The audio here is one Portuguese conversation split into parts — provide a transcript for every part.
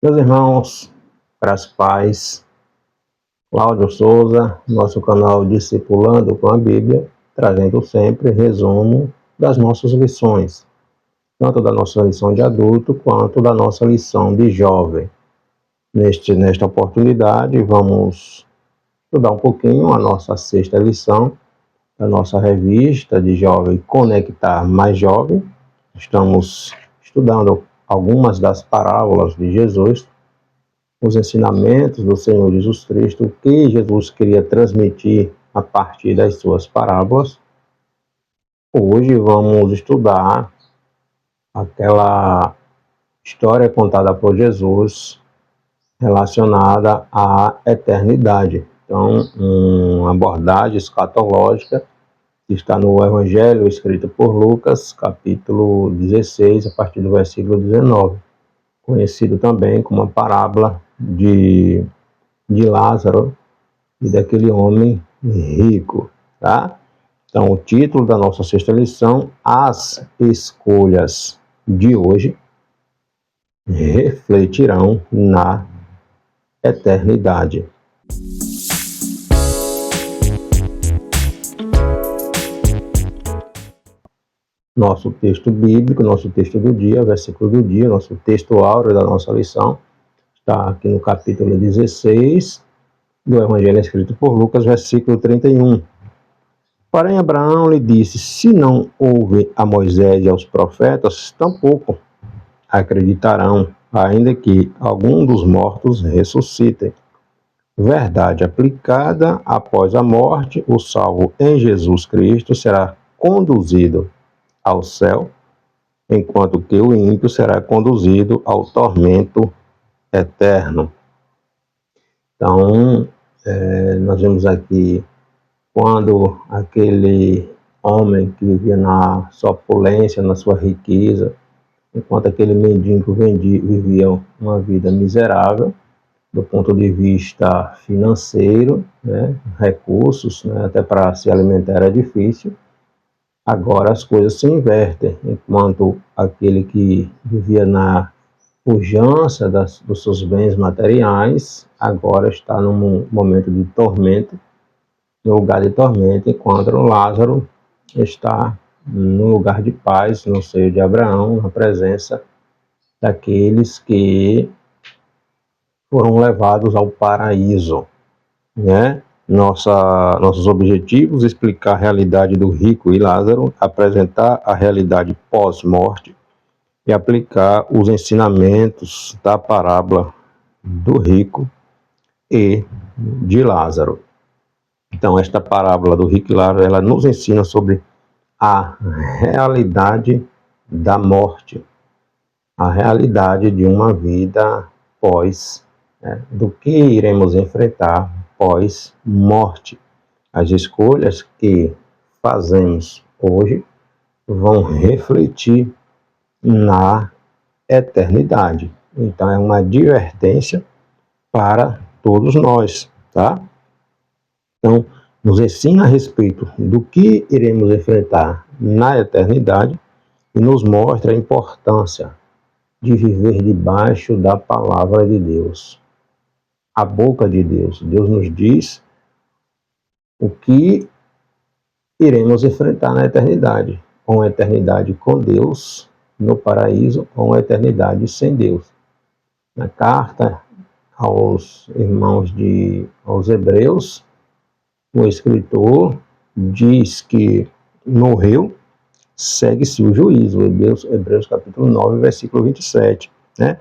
Meus irmãos, graças e paz, Cláudio Souza, nosso canal Discipulando com a Bíblia, trazendo sempre resumo das nossas lições, tanto da nossa lição de adulto quanto da nossa lição de jovem. Nesta oportunidade, vamos estudar um pouquinho a nossa sexta lição da nossa revista de jovem Conectar Mais Jovem. Estamos estudando algumas das parábolas de Jesus, os ensinamentos do Senhor Jesus Cristo, o que Jesus queria transmitir a partir das suas parábolas. Hoje vamos estudar aquela história contada por Jesus relacionada à eternidade. Então, uma abordagem escatológica que está no Evangelho escrito por Lucas, capítulo 16, a partir do versículo 19, conhecido também como a parábola de Lázaro e daquele homem rico, tá? Então, o título da nossa sexta lição: as escolhas de hoje refletirão na eternidade. Nosso texto bíblico, nosso texto do dia, versículo do dia, nosso texto áureo da nossa lição, está aqui no capítulo 16 do Evangelho escrito por Lucas, versículo 31. Porém, Abraão lhe disse: se não houve a Moisés e aos profetas, tampouco acreditarão, ainda que algum dos mortos ressuscitem. Verdade aplicada: após a morte, o salvo em Jesus Cristo será conduzido ao céu, enquanto que o ímpio será conduzido ao tormento eterno. Então, nós vemos aqui quando aquele homem que vivia na sua opulência, na sua riqueza, enquanto aquele mendigo vivia uma vida miserável, do ponto de vista financeiro, né, recursos, né, até para se alimentar era difícil. Agora as coisas se invertem, enquanto aquele que vivia na pujança dos seus bens materiais, agora está num momento de tormento, no lugar de tormento, enquanto Lázaro está no lugar de paz, no seio de Abraão, na presença daqueles que foram levados ao paraíso, né? Nossos objetivos: explicar a realidade do rico e Lázaro, apresentar a realidade pós-morte e aplicar os ensinamentos da parábola do rico e de Lázaro. Então, esta parábola do rico e Lázaro, ela nos ensina sobre a realidade da morte, a realidade de uma vida pós, né, do que iremos enfrentar pós-morte. As escolhas que fazemos hoje vão refletir na eternidade. Então, é uma advertência para todos nós, tá? Então, nos ensina a respeito do que iremos enfrentar na eternidade e nos mostra a importância de viver debaixo da palavra de Deus, a boca de Deus. Deus nos diz o que iremos enfrentar na eternidade, ou uma eternidade com Deus no paraíso, ou uma eternidade sem Deus. Na carta aos irmãos aos Hebreus, o escritor diz que morreu, segue-se o juízo. Hebreus capítulo 9, versículo 27, né?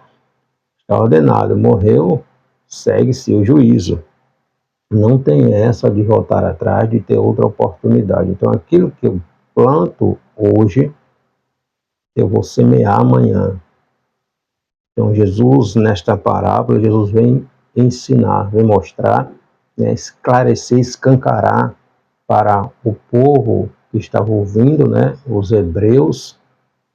Está ordenado: morreu, segue-se o juízo. Não tem essa de voltar atrás, de ter outra oportunidade. Então, aquilo que eu planto hoje, eu vou semear amanhã. Então, Jesus, nesta parábola, Jesus vem ensinar, vem mostrar, né, esclarecer, escancarar para o povo que estava ouvindo, né, os hebreus,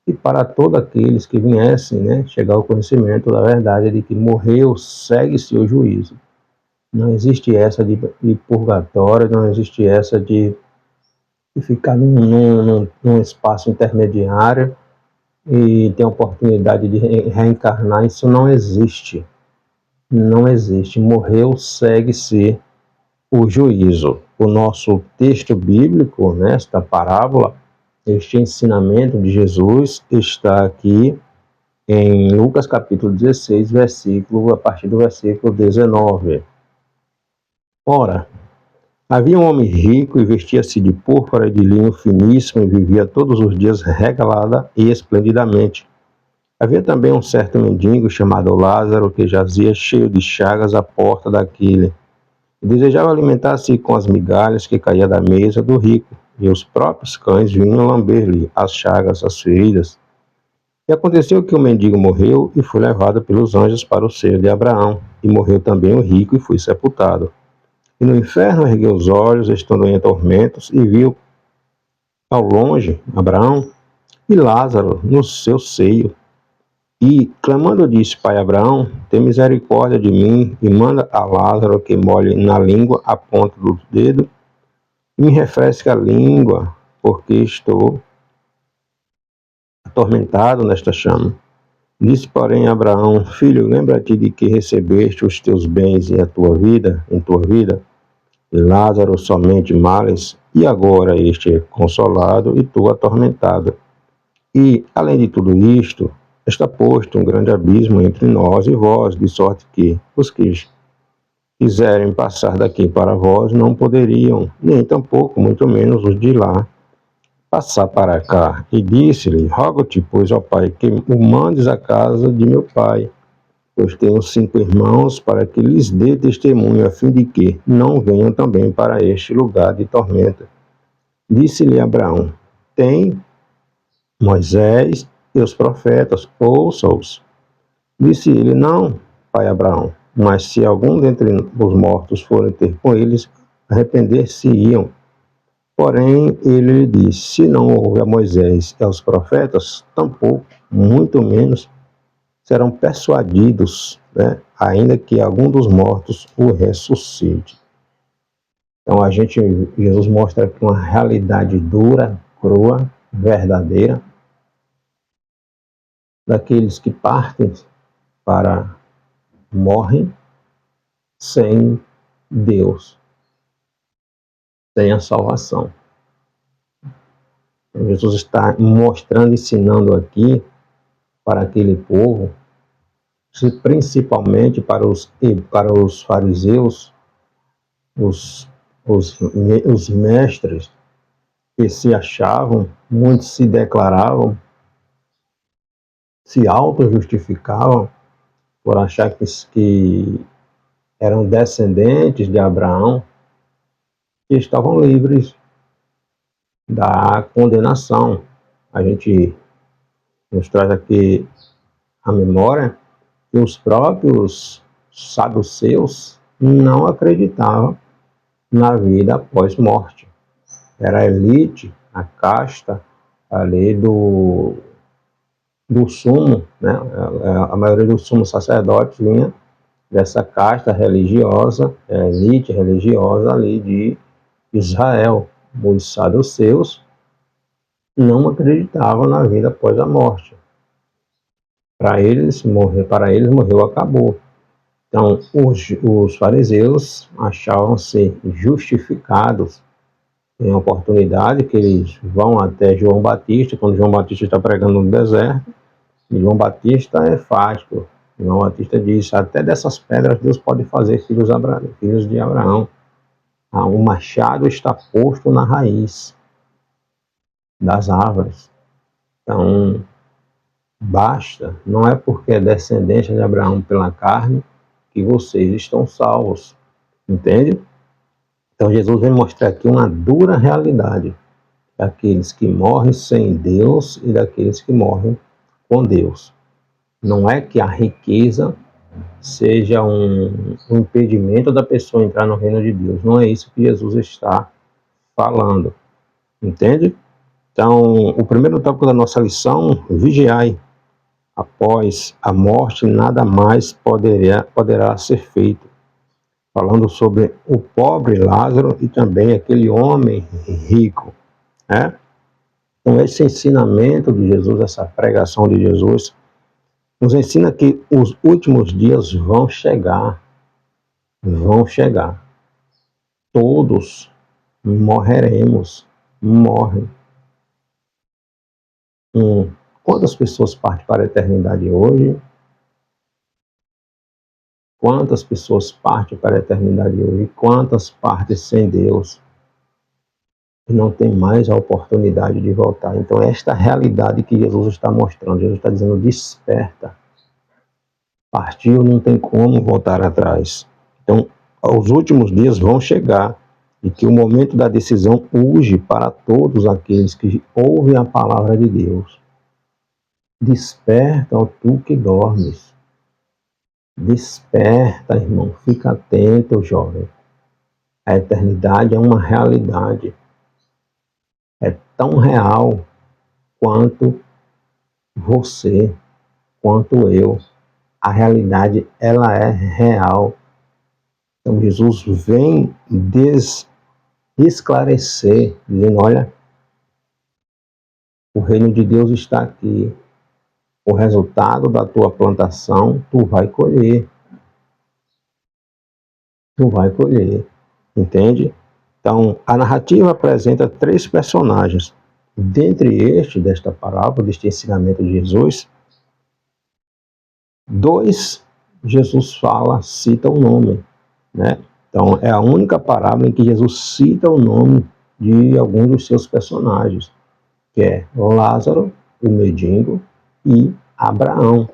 e para todos aqueles que viessem, né, chegar ao conhecimento da verdade de que morreu, segue-se o juízo. Não existe essa de purgatório, não existe essa de ficar num espaço intermediário e ter a oportunidade de reencarnar. Isso não existe. não existe. Morreu, segue-se o juízo. O nosso texto bíblico, nesta parábola, este ensinamento de Jesus está aqui em Lucas capítulo 16, a partir do versículo 19. Ora, havia um homem rico e vestia-se de púrpura e de linho finíssimo e vivia todos os dias regalada e esplendidamente. Havia também um certo mendigo chamado Lázaro que jazia cheio de chagas à porta daquele. Desejava alimentar-se com as migalhas que caía da mesa do rico, e os próprios cães vinham lamber-lhe as chagas, as feridas. E aconteceu que o mendigo morreu e foi levado pelos anjos para o seio de Abraão, e morreu também o rico e foi sepultado. E no inferno ergueu os olhos, estando em tormentos, e viu ao longe Abraão e Lázaro no seu seio. E, clamando, disse: Pai Abraão, tem misericórdia de mim e manda a Lázaro que molhe na língua a ponta do dedo e me refresque a língua, porque estou atormentado nesta chama. Disse, porém, Abraão: Filho, lembra-te de que recebeste os teus bens em tua vida, e Lázaro somente males, e agora este é consolado e tu atormentado. E, além de tudo isto, está posto um grande abismo entre nós e vós, de sorte que os que quiserem passar daqui para vós não poderiam, nem tampouco, muito menos os de lá, passar para cá. E disse-lhe: Rogo-te, pois, ó pai, que o mandes à casa de meu pai, pois tenho 5 irmãos, para que lhes dê testemunho, a fim de que não venham também para este lugar de tormenta. Disse-lhe Abraão: Tem Moisés e os profetas, ouça-os. Disse ele: Não, pai Abraão, mas se algum dentre os mortos forem ter com eles, arrepender-se-iam. Porém, ele lhe disse: Se não houve a Moisés e aos profetas, tampouco, muito menos, serão persuadidos, ainda que algum dos mortos o ressuscite. Então, Jesus mostra aqui uma realidade dura, crua, verdadeira, daqueles que partem morrem sem Deus, sem a salvação. Jesus está mostrando, ensinando aqui para aquele povo, principalmente para os fariseus, os mestres que se achavam, muitos se declaravam, se auto-justificavam por achar que eram descendentes de Abraão, que estavam livres da condenação. A gente nos traz aqui a memória que os próprios saduceus não acreditavam na vida após morte. Era a elite, a casta ali do sumo, né? A maioria dos sumos sacerdotes vinha dessa casta religiosa, elite religiosa ali de Israel. Os saduceus não acreditavam na vida após a morte. Para eles morreu, acabou. Então, os fariseus achavam-se justificados em oportunidade, que eles vão até João Batista, quando João Batista está pregando no deserto, e João Batista é fático. João Batista diz: até dessas pedras Deus pode fazer filhos de Abraão. O machado está posto na raiz das árvores. Então, basta, não é porque é descendência de Abraão pela carne que vocês estão salvos. Entende? Então, Jesus vem mostrar aqui uma dura realidade daqueles que morrem sem Deus e daqueles que morrem com Deus. Não é que a riqueza seja um impedimento da pessoa entrar no reino de Deus. Não é isso que Jesus está falando. Entende? Então, o primeiro tópico da nossa lição: vigiai. Após a morte, nada mais poderá ser feito. Falando sobre o pobre Lázaro e também aquele homem rico. Né? Então, esse ensinamento de Jesus, essa pregação de Jesus, nos ensina que os últimos dias vão chegar. Vão chegar. Todos morreremos. Morrem. Quantas pessoas partem para a eternidade hoje? Quantas pessoas partem para a eternidade hoje? Quantas partem sem Deus? E não tem mais a oportunidade de voltar. Então, esta realidade que Jesus está mostrando. Jesus está dizendo, desperta. Partiu, não tem como voltar atrás. Então, os últimos dias vão chegar. E que o momento da decisão urge para todos aqueles que ouvem a palavra de Deus. Desperta, ó tu que dormes. Desperta, irmão. Fica atento, jovem. A eternidade é uma realidade. É tão real quanto você, quanto eu. A realidade, ela é real. Então, Jesus vem esclarecer, dizendo, olha, o reino de Deus está aqui. O resultado da tua plantação, tu vai colher. Tu vai colher. Entende? Então, a narrativa apresenta 3 personagens. Dentre estes, desta parábola, deste ensinamento de Jesus, 2, Jesus cita o nome, né? Então, é a única parábola em que Jesus cita o nome de alguns dos seus personagens, que é Lázaro, o mendigo, e Abraão.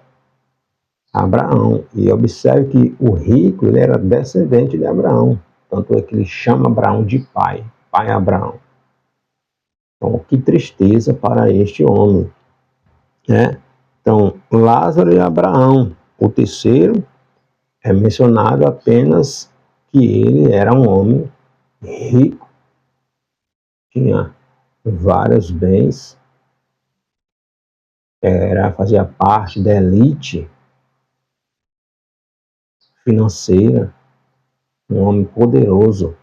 E observe que o rico, ele era descendente de Abraão, tanto é que ele chama Abraão de pai Abraão. Então, que tristeza para este homem, né? Então, Lázaro e Abraão. O terceiro é mencionado apenas que ele era um homem rico, tinha vários bens, fazia parte da elite financeira, um homem poderoso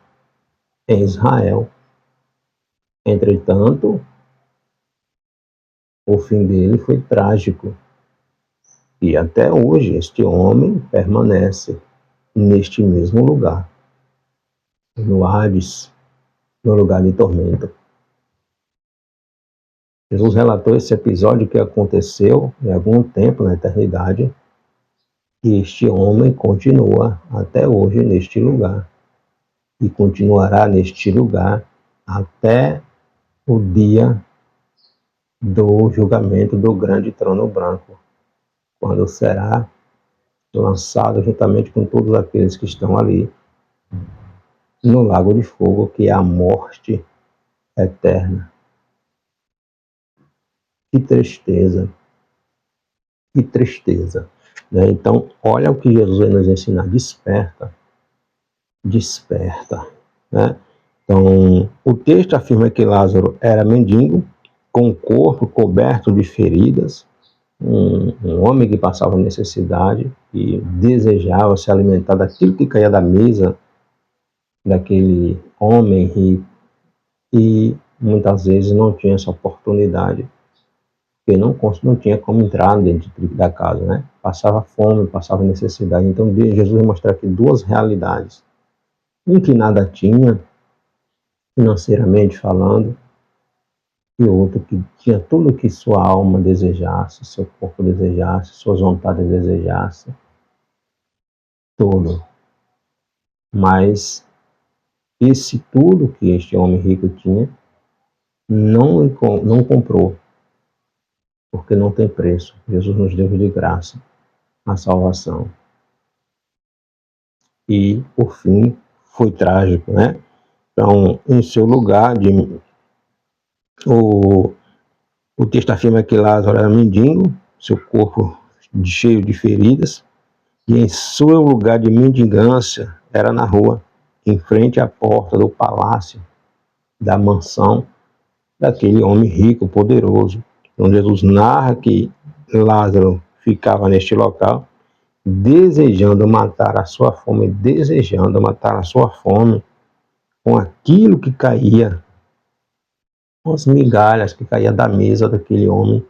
em Israel. Entretanto, o fim dele foi trágico. E até hoje este homem permanece neste mesmo lugar, no Hades, no lugar de tormento. Jesus relatou esse episódio que aconteceu em algum tempo na eternidade, e este homem continua até hoje neste lugar, e continuará neste lugar até o dia do julgamento do grande trono branco, quando será lançado juntamente com todos aqueles que estão ali no lago de fogo, que é a morte eterna. Que tristeza, né? Então, olha o que Jesus vai nos ensinar, desperta, né? Então, o texto afirma que Lázaro era mendigo, com o corpo coberto de feridas, um homem que passava necessidade e desejava se alimentar daquilo que caía da mesa daquele homem rico, e muitas vezes não tinha essa oportunidade, porque não tinha como entrar dentro da casa, né? Passava fome, passava necessidade. Então Jesus vai mostrar aqui 2 realidades. Um que nada tinha, financeiramente falando, e outro que tinha tudo que sua alma desejasse, seu corpo desejasse, suas vontades desejasse, tudo. Mas esse tudo que este homem rico tinha, não comprou, porque não tem preço. Jesus nos deu de graça a salvação. E, por fim, foi trágico, né? Então, em seu lugar, o texto afirma que Lázaro era mendigo, seu corpo cheio de feridas, e em seu lugar de mendigância era na rua, em frente à porta do palácio, da mansão daquele homem rico, poderoso. Então Jesus narra que Lázaro ficava neste local, desejando matar a sua fome com aquilo que caía, com as migalhas que caía da mesa daquele homem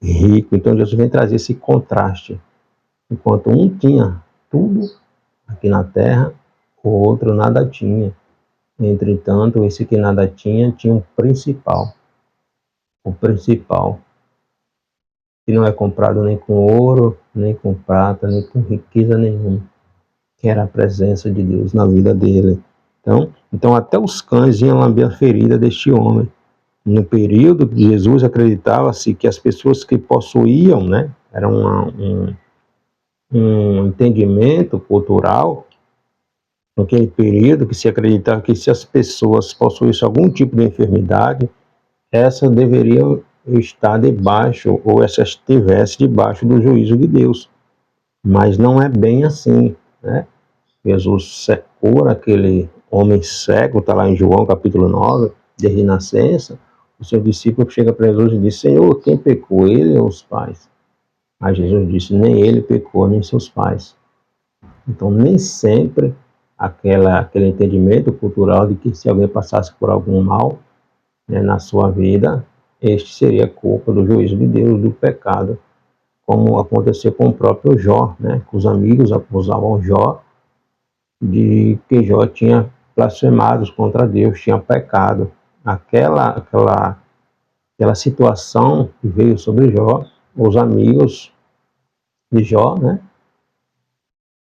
rico. Então Jesus vem trazer esse contraste. Enquanto um tinha tudo aqui na terra, o outro nada tinha. Entretanto, esse que nada tinha, tinha um principal. O principal, que não é comprado nem com ouro, nem com prata, nem com riqueza nenhuma, que era a presença de Deus na vida dele. Então até os cães iam lamber a ferida deste homem. No período de Jesus, acreditava-se que as pessoas que possuíam, né, era um entendimento cultural, naquele período que se acreditava que se as pessoas possuíssem algum tipo de enfermidade, essas deveriam estar debaixo, ou essas estivessem debaixo do juízo de Deus. Mas não é bem assim, né? Jesus cura aquele homem cego, está lá em João capítulo 9, desde a nascença. O seu discípulo chega para Jesus e diz: Senhor, quem pecou, ele ou os pais? Aí Jesus disse: nem ele pecou, nem seus pais. Então, nem sempre aquele entendimento cultural de que se alguém passasse por algum mal, né, na sua vida, este seria culpa do juízo de Deus, do pecado, como aconteceu com o próprio Jó, né, que os amigos acusavam Jó de que Jó tinha blasfemado contra Deus, tinha pecado. Aquela situação que veio sobre Jó, os amigos de Jó, né,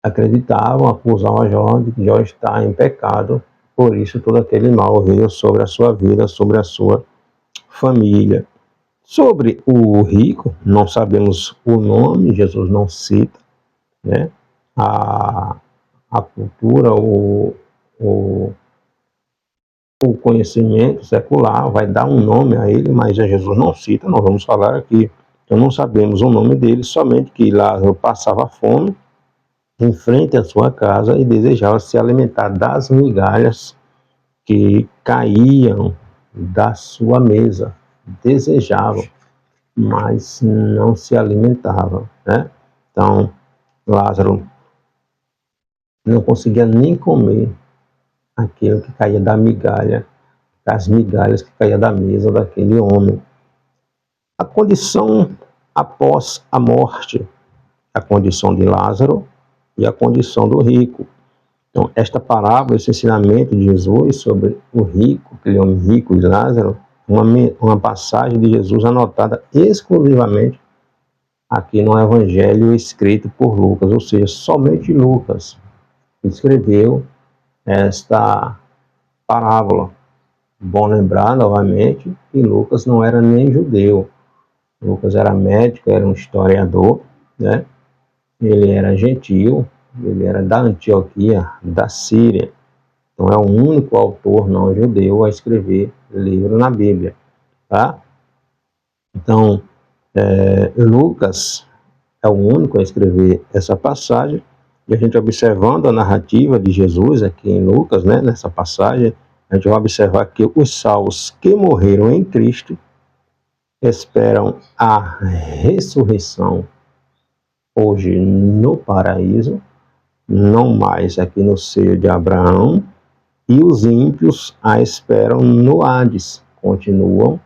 acreditavam, acusavam Jó de que Jó está em pecado, por isso todo aquele mal veio sobre a sua vida, sobre a sua família. Sobre o rico, não sabemos o nome, Jesus não cita, né, a, a cultura, o conhecimento secular vai dar um nome a ele, mas Jesus não cita, nós vamos falar aqui. Então não sabemos o nome dele, somente que Lázaro passava fome em frente à sua casa e desejava se alimentar das migalhas que caíam da sua mesa. Desejava, mas não se alimentava, né? Então, Lázaro não conseguia nem comer aquilo que caía da migalha, das migalhas que caía da mesa daquele homem. A condição após a morte, a condição de Lázaro e a condição do rico. Então, esta parábola, esse ensinamento de Jesus sobre o rico, aquele homem rico e Lázaro, uma passagem de Jesus anotada exclusivamente aqui no Evangelho escrito por Lucas, ou seja, somente Lucas escreveu esta parábola. Bom lembrar novamente que Lucas não era nem judeu. Lucas era médico, era um historiador, né? Ele era gentio, ele era da Antioquia, da Síria. Então é o único autor não judeu a escrever livro na Bíblia, tá? Então, Lucas é o único a escrever essa passagem, e a gente observando a narrativa de Jesus aqui em Lucas, né, nessa passagem, a gente vai observar que os salvos que morreram em Cristo esperam a ressurreição hoje no paraíso, não mais aqui no seio de Abraão, e os ímpios a esperam no Hades, continuam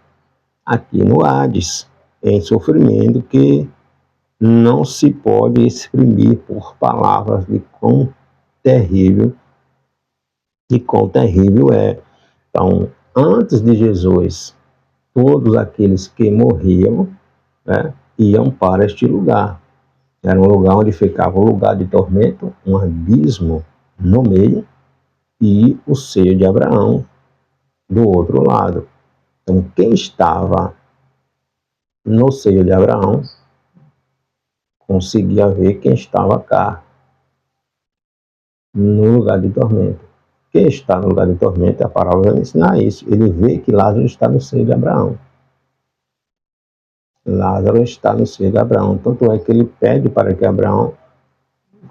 aqui no Hades, em sofrimento que não se pode exprimir por palavras de quão terrível é. Então, antes de Jesus, todos aqueles que morriam, né, iam para este lugar. Era um lugar onde ficava um lugar de tormento, um abismo no meio, e o seio de Abraão do outro lado. Então, quem estava no seio de Abraão conseguia ver quem estava cá, no lugar de tormento. Quem está no lugar de tormento, a palavra vai ensinar isso. Ele vê que Lázaro está no seio de Abraão. Lázaro está no seio de Abraão. Tanto é que ele pede para que Abraão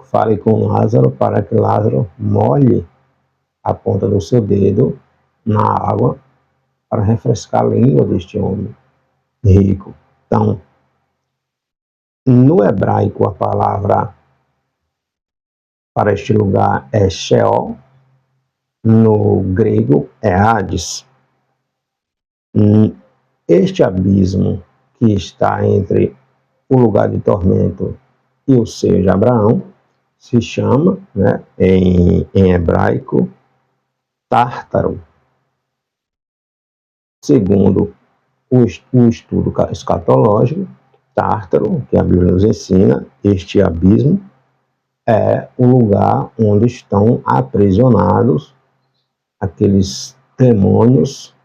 fale com Lázaro, para que Lázaro molhe a ponta do seu dedo na água para refrescar a língua deste homem rico. Então, no hebraico, a palavra para este lugar é Sheol, no grego é Hades. Este abismo que está entre o lugar de tormento e o seio de Abraão, se chama, né, em hebraico, Tártaro. Segundo o estudo escatológico, Tártaro, que a Bíblia nos ensina, este abismo, é o lugar onde estão aprisionados aqueles demônios,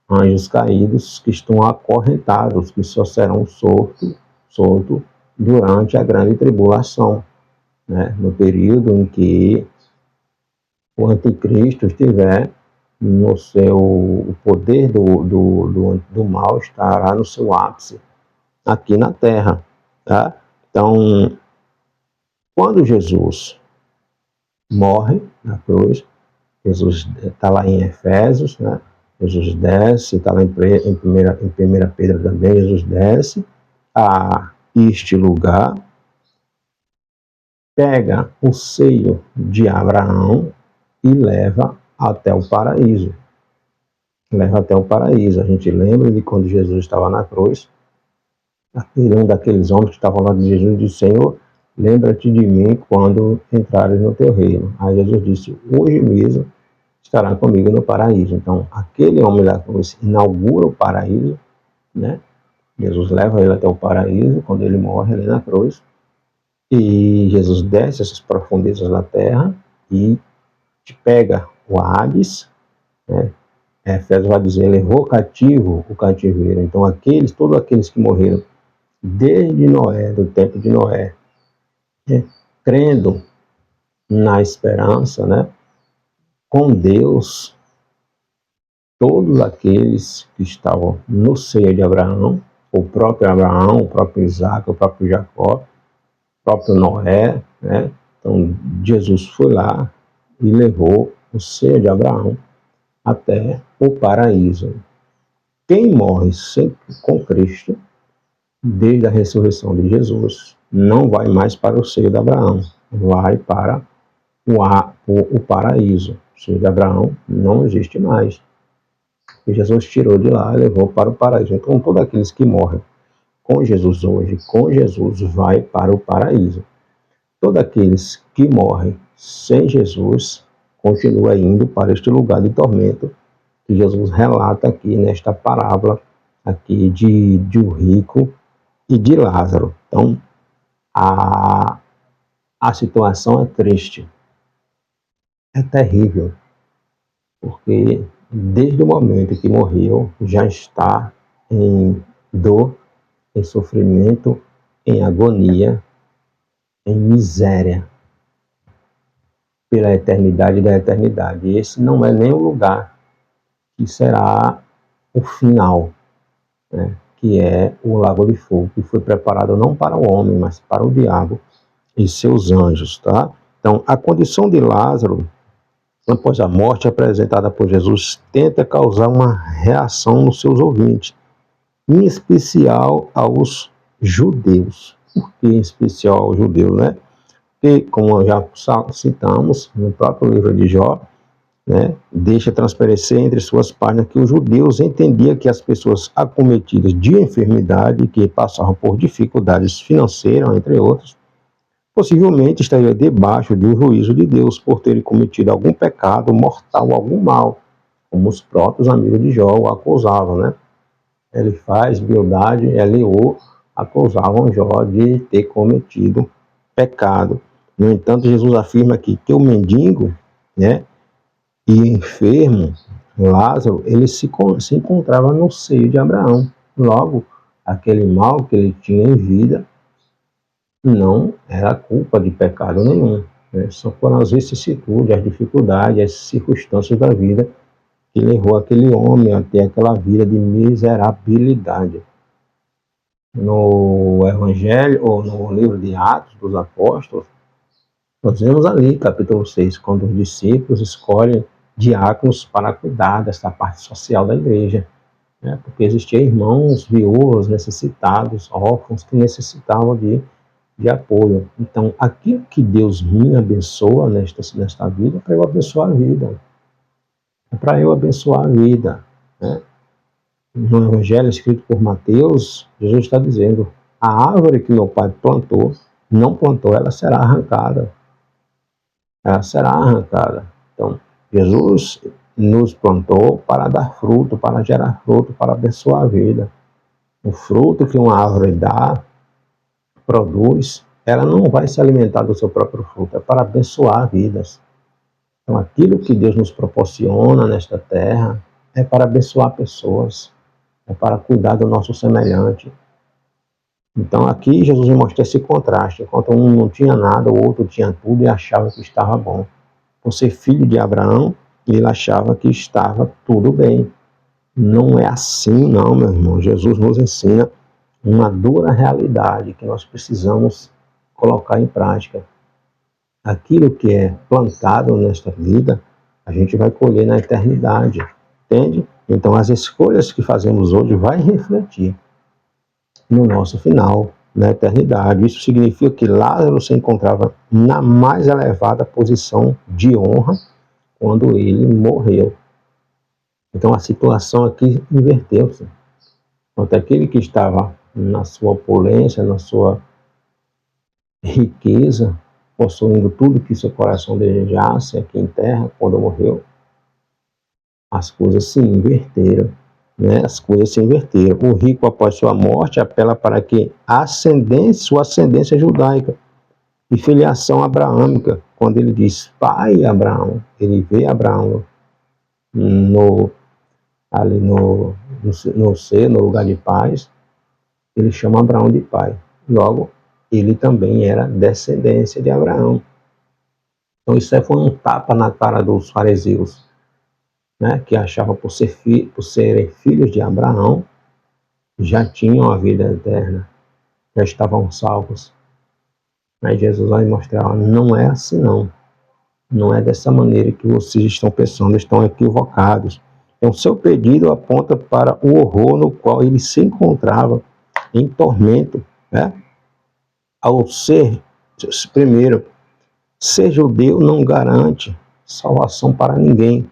anjos caídos, que estão acorrentados, que só serão soltos durante a grande tribulação, né? No período em que o anticristo estiver no seu, o poder do mal estará no seu ápice aqui na terra, tá? Então, quando Jesus morre na cruz, Jesus está lá em Efésios, né? Jesus desce, está lá em 1 Pedro também, Jesus desce a este lugar, pega o seio de Abraão e leva até o paraíso. Leva até o paraíso. A gente lembra de quando Jesus estava na cruz, um daqueles homens que estavam lá de Jesus disse: Senhor, lembra-te de mim quando entrares no teu reino. Aí Jesus disse: hoje mesmo estará comigo no paraíso. Então, aquele homem da cruz inaugura o paraíso, né? Jesus leva ele até o paraíso, quando ele morre ali na cruz, e Jesus desce essas profundezas da terra e pega o Hades, né? Efésios vai dizer, levou cativo o cativeiro. Então, todos aqueles que morreram desde Noé, do tempo de Noé, né? Crendo na esperança, né? Com Deus, todos aqueles que estavam no seio de Abraão, o próprio Isaac, o próprio Jacó, o próprio Noé, né? Então, Jesus foi lá e levou o seio de Abraão até o paraíso. Quem morre sempre com Cristo, desde a ressurreição de Jesus, não vai mais para o seio de Abraão, vai para o paraíso. O seio de Abraão não existe mais. E Jesus tirou de lá e levou para o paraíso. Então, todos aqueles que morrem com Jesus hoje, com Jesus, vai para o paraíso. Todos aqueles que morrem sem Jesus, continuam indo para este lugar de tormento que Jesus relata aqui nesta parábola aqui de um rico e de Lázaro. Então, a situação é triste, é terrível, porque desde o momento que morreu, já está em dor, em sofrimento, em agonia, em miséria, pela eternidade da eternidade. E esse não é nem o lugar que será o final, né? Que é o lago de fogo, que foi preparado não para o homem, mas para o diabo e seus anjos, tá? Então, a condição de Lázaro, após a morte apresentada por Jesus, tenta causar uma reação nos seus ouvintes, em especial aos judeus. Por que em especial aos judeus, né? Porque, como já citamos no próprio livro de Jó, né, deixa transparecer entre suas páginas que os judeus entendiam que as pessoas acometidas de enfermidade, que passavam por dificuldades financeiras, entre outros, possivelmente estariam debaixo de um juízo de Deus por terem cometido algum pecado mortal, algum mal, como os próprios amigos de Jó o acusavam, né? Elifaz, Bildade, Eliú acusavam Jó de ter cometido pecado. No entanto, Jesus afirma aqui que o mendigo, né, e enfermo, Lázaro, ele se encontrava no seio de Abraão. Logo, aquele mal que ele tinha em vida não era culpa de pecado nenhum, né? Só foram as vicissitudes, as dificuldades, as circunstâncias da vida que levou aquele homem a ter aquela vida de miserabilidade. No Evangelho, ou no livro de Atos dos Apóstolos, nós vemos ali, capítulo 6, quando os discípulos escolhem diáconos para cuidar dessa parte social da igreja, né? Porque existiam irmãos viúvos, necessitados, órfãos, que necessitavam de apoio. Então, aquilo que Deus me abençoa nesta vida, é para eu abençoar a vida. É para eu abençoar a vida, né? No Evangelho escrito por Mateus, Jesus está dizendo: a árvore que meu pai plantou, não plantou, ela será arrancada. Ela será arrancada. Então, Jesus nos plantou para dar fruto, para gerar fruto, para abençoar a vida. O fruto que uma árvore dá, produz, ela não vai se alimentar do seu próprio fruto, é para abençoar vidas. Então, aquilo que Deus nos proporciona nesta terra é para abençoar pessoas, é para cuidar do nosso semelhante. Então, aqui Jesus me mostra esse contraste. Enquanto um não tinha nada, o outro tinha tudo e achava que estava bom. Por ser filho de Abraão, ele achava que estava tudo bem. Não é assim, não, meu irmão. Jesus nos ensina uma dura realidade que nós precisamos colocar em prática. Aquilo que é plantado nesta vida, a gente vai colher na eternidade, entende? Então, as escolhas que fazemos hoje vai refletir no nosso final, na eternidade. Isso significa que Lázaro se encontrava na mais elevada posição de honra quando ele morreu. Então, a situação aqui inverteu-se. Enquanto aquele que estava na sua opulência, na sua riqueza, possuindo tudo que seu coração desejasse aqui em terra, quando morreu, as coisas se inverteram, né? As coisas se inverteram. O rico, após sua morte, apela para que sua ascendência judaica e filiação abraâmica, quando ele diz pai Abraão, ele vê Abraão ali no ser, no lugar de paz, ele chama Abraão de pai. Logo, ele também era descendência de Abraão. Então isso foi um tapa na cara dos fariseus, né, que achavam por serem filhos de Abraão, já tinham a vida eterna, já estavam salvos. Mas Jesus vai mostrar, não é assim não. Não é dessa maneira que vocês estão pensando, estão equivocados. Então, seu pedido aponta para o horror no qual ele se encontrava, em tormento, né? Ao ser, primeiro, ser judeu não garante salvação para ninguém,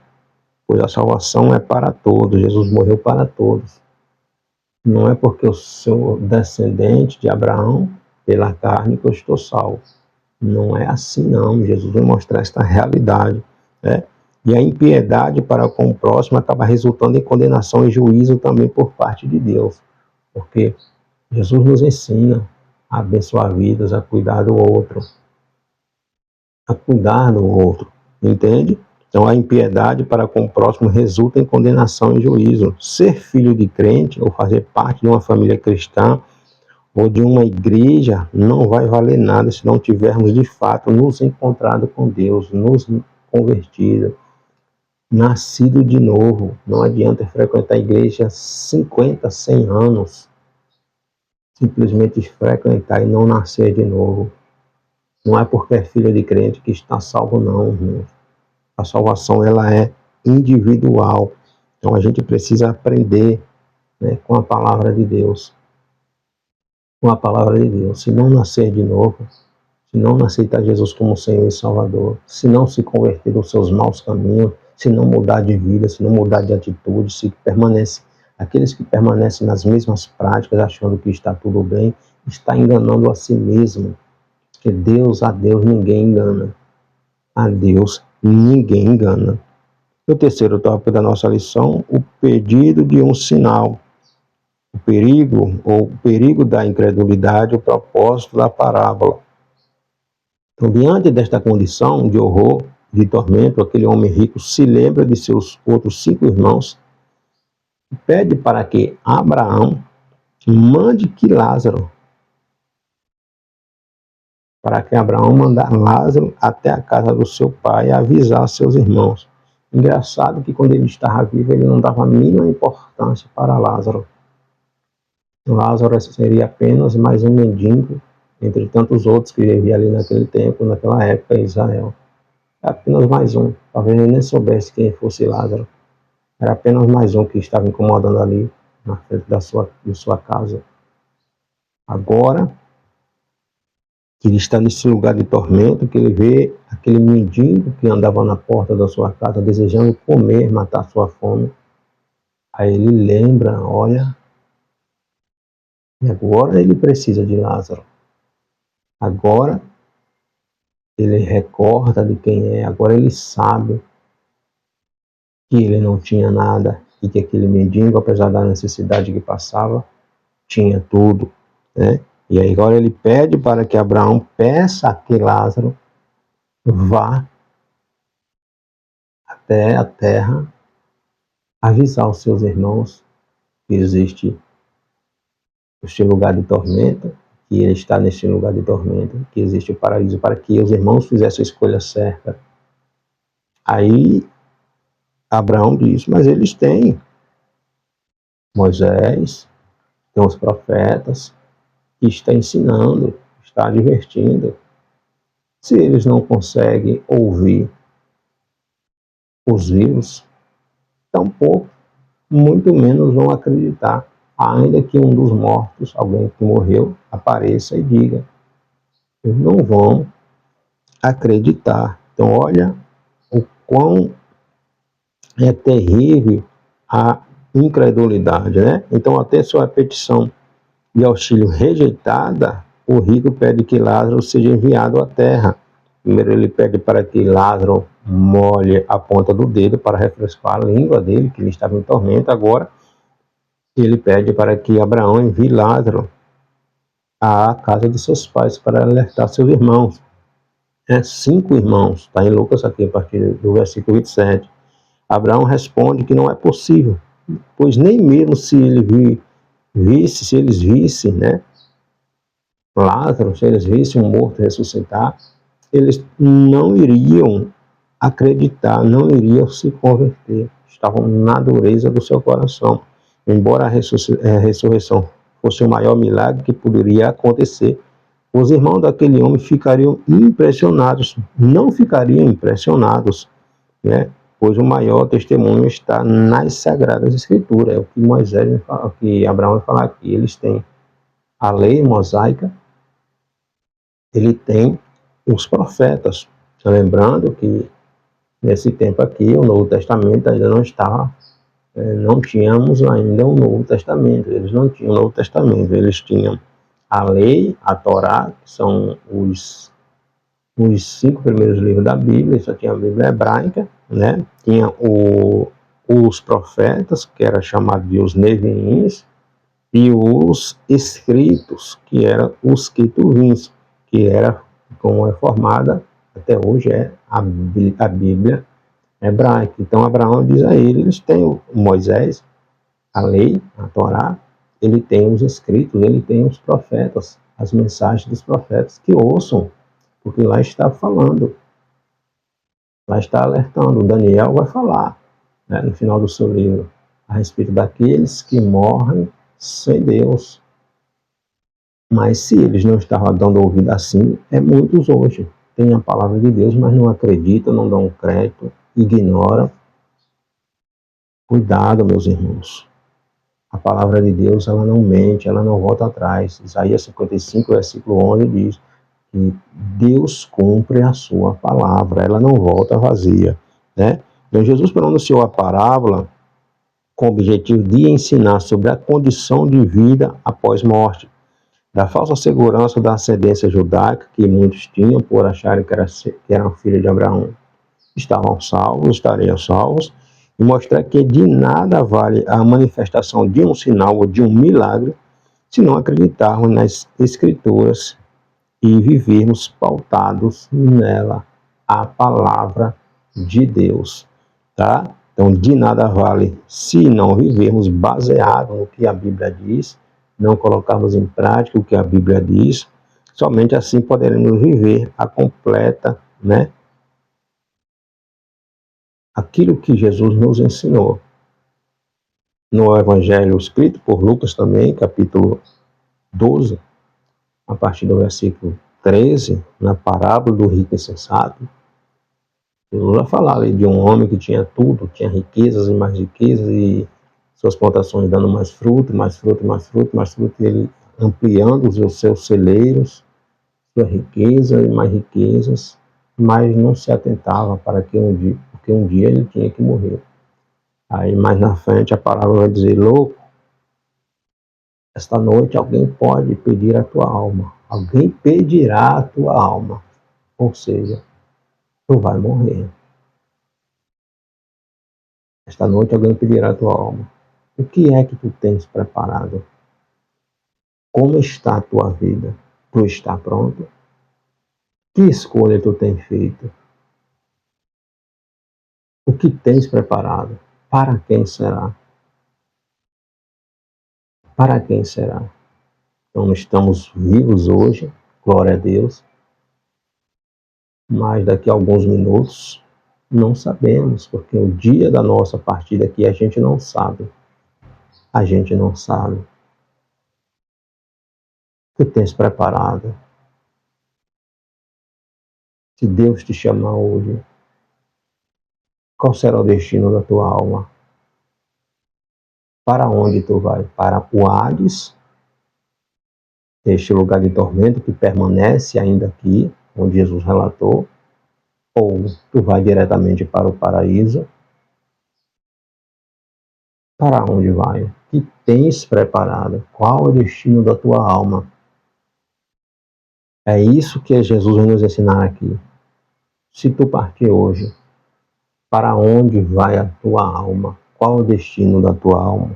pois a salvação é para todos, Jesus morreu para todos. Não é porque eu sou descendente de Abraão, pela carne, que eu estou salvo. Não é assim não, Jesus vai mostrar esta realidade, né? E a impiedade para com o próximo acaba resultando em condenação e juízo também por parte de Deus, porque Jesus nos ensina a abençoar vidas, a cuidar do outro, entende? Então a impiedade para com o próximo resulta em condenação e juízo. Ser filho de crente ou fazer parte de uma família cristã ou de uma igreja não vai valer nada se não tivermos de fato nos encontrado com Deus, nos convertido, nascido de novo. Não adianta frequentar a igreja 50, 100 anos, simplesmente frequentar e não nascer de novo. Não é porque é filho de crente que está salvo, não, irmão. A salvação, ela é individual. Então a gente precisa aprender, né, com a palavra de Deus. Com a palavra de Deus. Se não nascer de novo, se não aceitar Jesus como Senhor e Salvador, se não se converter dos seus maus caminhos, se não mudar de vida, se não mudar de atitude, aqueles que permanecem nas mesmas práticas, achando que está tudo bem, está enganando a si mesmo. Porque a Deus ninguém engana. A Deus ninguém engana. O terceiro tópico da nossa lição, o pedido de um sinal. O perigo da incredulidade, o propósito da parábola. Então, diante desta condição de horror, de tormento, aquele homem rico se lembra de seus outros 5 irmãos e pede para que Abraão mande que Lázaro, mandar Lázaro até a casa do seu pai e avisar seus irmãos. Engraçado que quando ele estava vivo, ele não dava a mínima importância para Lázaro. Lázaro seria apenas mais um mendigo, entre tantos outros que vivia ali naquele tempo, naquela época em Israel. Era apenas mais um. Talvez ele nem soubesse quem fosse Lázaro. Era apenas mais um que estava incomodando ali na frente de sua casa. Agora, que ele está nesse lugar de tormento, que ele vê aquele mendigo que andava na porta da sua casa desejando comer, matar sua fome. Aí ele lembra, olha, E agora ele precisa de Lázaro. Agora ele recorda de quem é. Agora ele sabe que ele não tinha nada e que aquele mendigo, apesar da necessidade que passava, tinha tudo, né? E aí agora ele pede para que Abraão peça que Lázaro vá até a terra avisar os seus irmãos que existe este lugar de tormenta, que ele está neste lugar de tormenta, que existe o paraíso, para que os irmãos fizessem a escolha certa. Aí Abraão diz, mas eles têm Moisés, tem os profetas, que está ensinando, está advertindo. Se eles não conseguem ouvir os vivos, tampouco, muito menos vão acreditar, ainda que um dos mortos, alguém que morreu, apareça e diga. Eles não vão acreditar. Então, olha o quão é terrível a incredulidade, né? Então, até sua petição de auxílio rejeitada, o rico pede que Lázaro seja enviado à terra. Primeiro ele pede para que Lázaro molhe a ponta do dedo para refrescar a língua dele, que ele estava em tormento. Agora ele pede para que Abraão envie Lázaro à casa de seus pais para alertar seus irmãos. 5 irmãos, está em Lucas aqui a partir do versículo 27. Abraão responde que não é possível, pois nem mesmo se eles vissem, né, Lázaro, se eles vissem um morto ressuscitar, eles não iriam acreditar, não iriam se converter, estavam na dureza do seu coração. Embora a ressurreição fosse o maior milagre que poderia acontecer, os irmãos daquele homem ficariam impressionados, não ficariam impressionados, né? Pois o maior testemunho está nas Sagradas Escrituras, é o que Moisés, o que Abraão vai falar aqui. Eles têm a lei mosaica, ele tem os profetas. Lembrando que nesse tempo aqui o Novo Testamento ainda não estava, não tínhamos ainda o Novo Testamento, eles não tinham o Novo Testamento, eles tinham a lei, a Torá, que são os 5 primeiros livros da Bíblia, só tinha a Bíblia hebraica, né? Tinha os profetas, que era chamado de os Neviins, e os escritos, que eram os Ketuvins, que era como é formada até hoje é a Bíblia hebraica. Então Abraão diz a ele, eles têm o Moisés, a lei, a Torá, ele tem os escritos, ele tem os profetas, as mensagens dos profetas, que ouçam, porque lá está falando, lá está alertando. Daniel vai falar, né, no final do seu livro, a respeito daqueles que morrem sem Deus. Mas se eles não estavam dando ouvido assim, muitos hoje têm a palavra de Deus, mas não acreditam, não dão crédito, ignoram. Cuidado, meus irmãos. A palavra de Deus, ela não mente, ela não volta atrás. Isaías 55, versículo 11 diz que Deus cumpre a sua palavra, ela não volta vazia, né? Então Jesus pronunciou a parábola com o objetivo de ensinar sobre a condição de vida após morte, da falsa segurança da ascendência judaica que muitos tinham por acharem que eram filhos de Abraão. Estavam salvos, estariam salvos, e mostrar que de nada vale a manifestação de um sinal ou de um milagre se não acreditarmos nas Escrituras e vivermos pautados nela, a palavra de Deus, tá? Então, de nada vale se não vivermos baseado no que a Bíblia diz, não colocarmos em prática o que a Bíblia diz, somente assim poderemos viver a completa, né, aquilo que Jesus nos ensinou. No Evangelho escrito por Lucas também, capítulo 12, a partir do versículo 13, na parábola do rico insensato, Jesus vai falar ali de um homem que tinha tudo, tinha riquezas e mais riquezas, e suas plantações dando mais fruto, mais fruto, mais fruto, mais fruto, e ele ampliando os seus celeiros, sua riqueza e mais riquezas, mas não se atentava para que porque um dia ele tinha que morrer. Aí mais na frente a palavra vai dizer, louco, Esta noite alguém pode pedir a tua alma. Alguém pedirá a tua alma. Ou seja, tu vai morrer. Esta noite alguém pedirá a tua alma. O que é que tu tens preparado? Como está a tua vida? Tu está pronto? Que escolha tu tens feito? O que tens preparado? Para quem será? Para quem será? Então, estamos vivos hoje, glória a Deus, mas daqui a alguns minutos não sabemos, porque o dia da nossa partida aqui a gente não sabe. A gente não sabe. O que tens preparado? Se Deus te chamar hoje, qual será o destino da tua alma? Para onde tu vai? Para o Hades, este lugar de tormento que permanece ainda aqui, onde Jesus relatou, ou tu vai diretamente para o paraíso? Para onde vai? O que tens preparado? Qual é o destino da tua alma? É isso que Jesus vai nos ensinar aqui. Se tu partir hoje, para onde vai a tua alma? Qual é o destino da tua alma?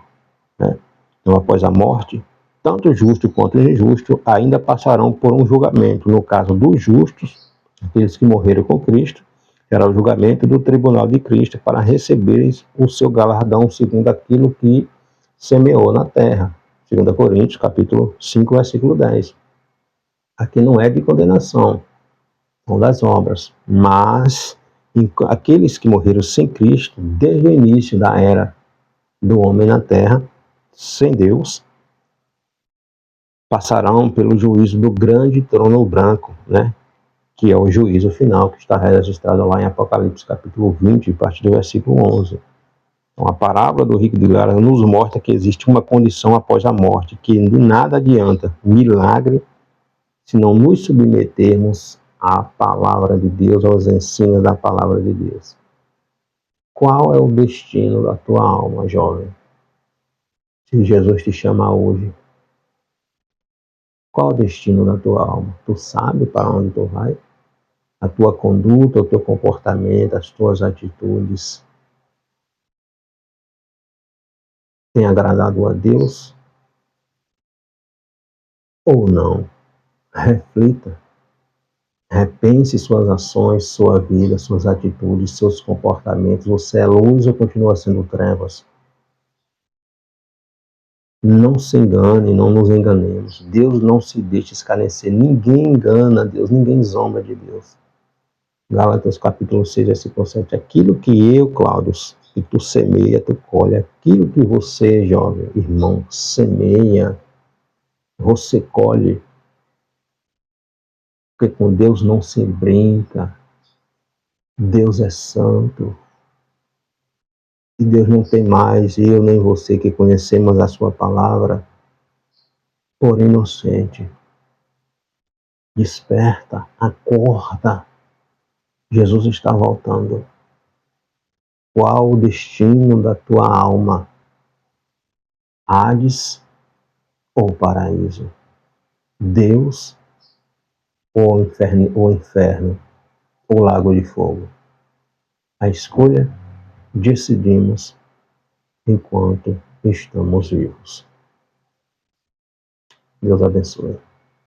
Então, após a morte, tanto o justo quanto o injusto ainda passarão por um julgamento. No caso dos justos, aqueles que morreram com Cristo, será o julgamento do tribunal de Cristo para receberem o seu galardão segundo aquilo que semeou na terra. 2 Coríntios, capítulo 5, versículo 10. Aqui não é de condenação, são das obras, mas aqueles que morreram sem Cristo, desde o início da era do homem na terra, sem Deus, passarão pelo juízo do grande trono branco, né? Que é o juízo final, que está registrado lá em Apocalipse, capítulo 20, a partir do versículo 11. Então, a parábola do rico de Lázaro nos mostra que existe uma condição após a morte, que de nada adianta milagre se não nos submetermos à palavra de Deus, aos ensinos da palavra de Deus. Qual é o destino da tua alma, jovem? Se Jesus te chama hoje, qual é o destino da tua alma? Tu sabe para onde tu vai? A tua conduta, o teu comportamento, as tuas atitudes têm agradado a Deus ou não? Reflita, repense suas ações, sua vida, suas atitudes, seus comportamentos. Você é luz ou continua sendo trevas? Não se engane, não nos enganemos. Deus não se deixa escarnecer. Ninguém engana Deus, ninguém zomba de Deus. Gálatas capítulo 6, versículo 7. Aquilo que eu, Cláudio, que tu semeia, tu colhe. Aquilo que você, jovem, irmão, semeia, você colhe. Porque com Deus não se brinca. Deus é santo. E Deus não tem mais, eu nem você que conhecemos a sua palavra, por inocente. Desperta, acorda. Jesus está voltando. Qual o destino da tua alma? Hades ou paraíso? Deus ou inferno ou lago de fogo? A escolha decidimos enquanto estamos vivos. Deus abençoe.